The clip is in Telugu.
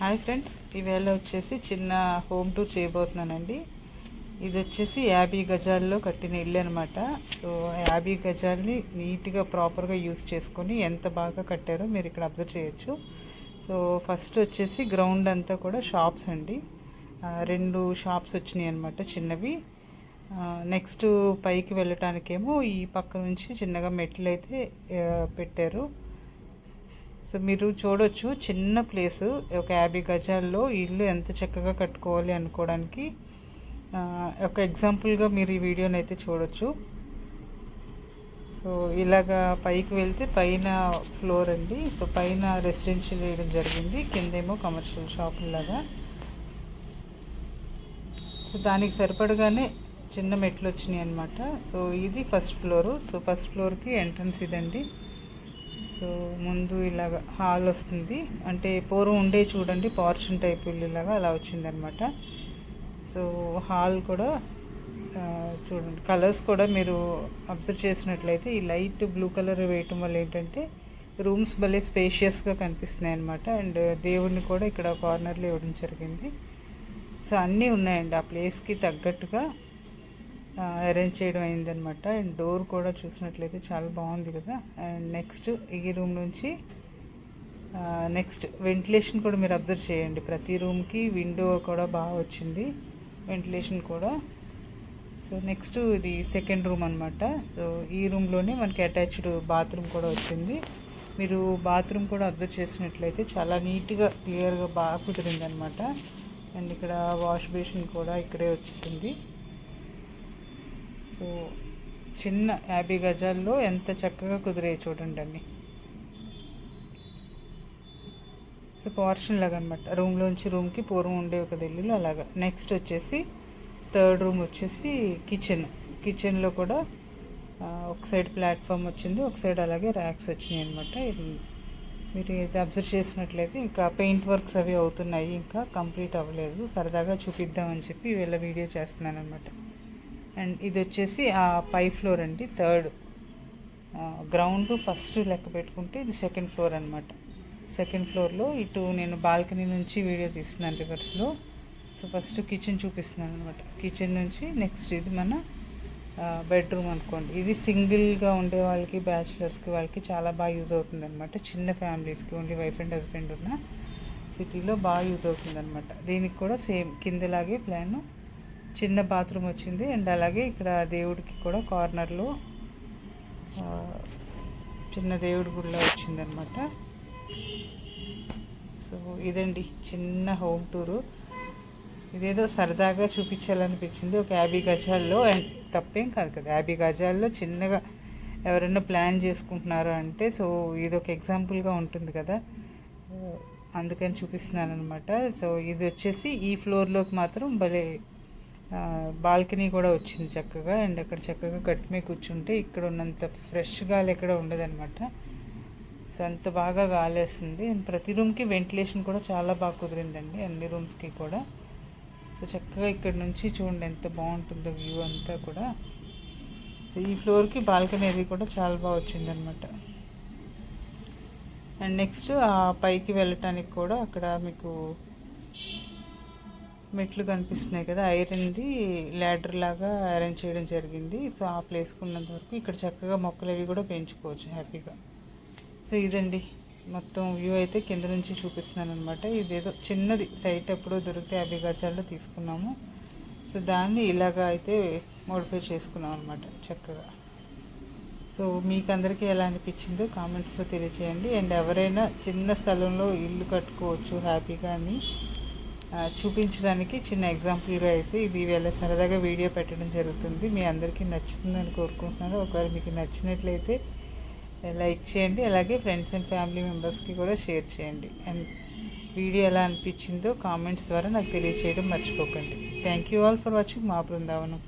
హాయ్ ఫ్రెండ్స్, ఈవేళ వచ్చేసి చిన్న హోమ్ టూర్ చేయబోతున్నానండి. ఇది వచ్చేసి 50 గజాల్లో కట్టిన ఇల్లు అనమాట. సో 50 గజాలని నీట్గా ప్రాపర్గా యూజ్ చేసుకొని ఎంత బాగా కట్టారో మీరు ఇక్కడ అబ్జర్వ్ చేయొచ్చు. సో ఫస్ట్ వచ్చేసి గ్రౌండ్ అంతా కూడా షాప్స్ అండి. 2 షాప్స్ వచ్చినాయి అనమాట చిన్నవి. నెక్స్ట్ పైకి వెళ్ళటానికేమో ఈ పక్క నుంచి చిన్నగా మెట్లు అయితే పెట్టారు. సో మీరు చూడొచ్చు, చిన్న ప్లేసు, ఒక 50 గజాల్లో ఇల్లు ఎంత చక్కగా కట్టుకోవాలి అనుకోవడానికి ఒక ఎగ్జాంపుల్గా మీరు ఈ వీడియోని అయితే చూడొచ్చు. సో ఇలాగా పైకి వెళ్తే పైన ఫ్లోర్ అండి. సో పైన రెసిడెన్షియల్ వేయడం జరిగింది, కిందేమో కమర్షియల్ షాపుల్లాగా. సో దానికి సరిపడగానే చిన్న మెట్లు వచ్చినాయి అనమాట. సో ఇది ఫస్ట్ ఫ్లోరు. సో ఫస్ట్ ఫ్లోర్కి ఎంట్రన్స్ ఇదండి. సో ముందు ఇలాగ హాల్ వస్తుంది, అంటే పూర్వం ఉండే చూడండి పార్షన్ టైప్ ఇల్లులాగా అలా వచ్చిందనమాట. సో హాల్ కూడా చూడండి, కలర్స్ కూడా మీరు అబ్జర్వ్ చేసినట్లయితే ఈ లైట్ బ్లూ కలర్ వేయటం వల్ల ఏంటంటే రూమ్స్ భలే స్పేషియస్గా కనిపిస్తున్నాయి అనమాట. అండ్ దేవుడిని కూడా ఇక్కడ కార్నర్లో ఇవ్వడం జరిగింది. సో అన్నీ ఉన్నాయండి, ఆ ప్లేస్కి తగ్గట్టుగా అరేంజ్ చేయడం అయిందనమాట. అండ్ డోర్ కూడా చూసినట్లయితే చాలా బాగుంది కదా. అండ్ నెక్స్ట్ ఈ రూమ్ నుంచి నెక్స్ట్ వెంటిలేషన్ కూడా మీరు అబ్జర్వ్ చేయండి. ప్రతి రూమ్కి విండో కూడా బాగా వచ్చింది, వెంటిలేషన్ కూడా. సో నెక్స్ట్ ఇది సెకండ్ రూమ్ అనమాట. సో ఈ రూమ్లోనే మనకి అటాచ్డ్ బాత్రూమ్ కూడా వచ్చింది. మీరు బాత్రూమ్ కూడా అబ్జర్వ్ చేసినట్లయితే చాలా నీట్గా క్లియర్గా బాగా కుదిరింది అనమాట. అండ్ ఇక్కడ వాష్ బేసిన్ కూడా ఇక్కడే వచ్చేసింది. సో చిన్న 50 గజాల్లో ఎంత చక్కగా కుదిరే చూడండి అన్ని. సో పార్షన్ లాగా అనమాట, రూమ్లోంచి రూమ్కి పూర్వం ఉండే ఒక ఇల్లు అలాగా. నెక్స్ట్ వచ్చేసి థర్డ్ రూమ్ వచ్చేసి కిచెన్లో కూడా ఒక సైడ్ ప్లాట్ఫామ్ వచ్చింది, ఒక సైడ్ అలాగే ర్యాక్స్ వచ్చినాయి అనమాట. మీరు ఇది అబ్జర్వ్ చేసినట్లయితే ఇంకా పెయింట్ వర్క్స్ అవి అవుతున్నాయి, ఇంకా కంప్లీట్ అవ్వలేదు. సరదాగా చూపిద్దామని చెప్పి వీళ్ళ వీడియో చేస్తున్నాను అనమాట. అండ్ ఇది వచ్చేసి ఆ పై ఫ్లోర్ అండి, థర్డ్. గ్రౌండ్ ఫస్ట్ లెక్క పెట్టుకుంటే ఇది సెకండ్ ఫ్లోర్ అనమాట. సెకండ్ ఫ్లోర్లో ఇటు నేను బాల్కనీ నుంచి వీడియో తీస్తున్నాను రివర్స్లో. సో ఫస్ట్ కిచెన్ చూపిస్తున్నాను అనమాట. కిచెన్ నుంచి నెక్స్ట్ ఇది మన బెడ్రూమ్ అనుకోండి. ఇది సింగిల్గా ఉండే వాళ్ళకి, బ్యాచిలర్స్కి, వాళ్ళకి చాలా బాగా యూజ్ అవుతుంది అనమాట. చిన్న ఫ్యామిలీస్కి, ఓన్లీ వైఫ్ అండ్ హస్బెండ్ ఉన్న సిటీలో బాగా యూజ్ అవుతుంది అనమాట. దీనికి కూడా సేమ్ కిందలాగే ప్లాను, చిన్న బాత్రూమ్ వచ్చింది. అండ్ అలాగే ఇక్కడ దేవుడికి కూడా కార్నర్లో చిన్న దేవుడి గుళ్ళ వచ్చిందనమాట. సో ఇదండి చిన్న హోమ్ టూరు. ఇదేదో సరదాగా చూపించాలనిపించింది ఒక 50 గజాల్లో. అండ్ తప్పేం కాదు కదా, 50 గజాల్లో చిన్నగా ఎవరైనా ప్లాన్ చేసుకుంటున్నారు అంటే సో ఇది ఒక ఎగ్జాంపుల్గా ఉంటుంది కదా, అందుకని చూపిస్తున్నాను అనమాట. సో ఇది వచ్చేసి ఈ ఫ్లోర్లోకి మాత్రం భలే బాల్కనీ కూడా వచ్చింది చక్కగా. అండ్ అక్కడ చక్కగా గట్టి మీద కూర్చుంటే ఇక్కడ ఉన్నంత ఫ్రెష్ గాలి ఎక్కడ ఉండదన్నమాట. సో అంత బాగా గాలేస్తుంది. అండ్ ప్రతి రూమ్కి వెంటిలేషన్ కూడా చాలా బాగా కుదిరిందండి, అన్ని రూమ్స్కి కూడా. సో చక్కగా ఇక్కడ నుంచి చూడండి ఎంత బాగుంటుందో వ్యూ అంతా కూడా. సో ఈ ఫ్లోర్కి బాల్కనీ అది కూడా చాలా బాగా వచ్చిందనమాట. అండ్ నెక్స్ట్ ఆ పైకి వెళ్ళటానికి కూడా అక్కడ మీకు మెట్లు కనిపిస్తున్నాయి కదా, ఐరన్ది ల్యాడర్ లాగా అరేంజ్ చేయడం జరిగింది. సో ఆ ప్లేస్కి ఉన్నంత వరకు ఇక్కడ చక్కగా మొక్కలు అవి కూడా పెంచుకోవచ్చు హ్యాపీగా. సో ఇదండి మొత్తం వ్యూ అయితే కింద నుంచి చూపిస్తున్నాను అనమాట. ఇదేదో చిన్నది సైట్ ఎప్పుడో దొరికితే 50 గజాల్లో తీసుకున్నాము. సో దాన్ని ఇలాగా అయితే మోడిఫై చేసుకున్నాం అనమాట చక్కగా. సో మీకు అందరికీ ఎలా అనిపించిందో కామెంట్స్లో తెలియచేయండి. అండ్ ఎవరైనా చిన్న స్థలంలో ఇల్లు కట్టుకోవచ్చు హ్యాపీగా అని చూపించడానికి చిన్న ఎగ్జాంపుల్గా అయితే ఇది వేళ సరదాగా వీడియో పెట్టడం జరుగుతుంది. మీ అందరికీ నచ్చుతుందని కోరుకుంటున్నాను. ఒకవేళ మీకు నచ్చినట్లయితే లైక్ చేయండి, అలాగే ఫ్రెండ్స్ అండ్ ఫ్యామిలీ మెంబర్స్కి కూడా షేర్ చేయండి. అండ్ వీడియో ఎలా అనిపించిందో కామెంట్స్ ద్వారా నాకు తెలియచేయడం మర్చిపోకండి. Thank you all for watching మా బృందావనం.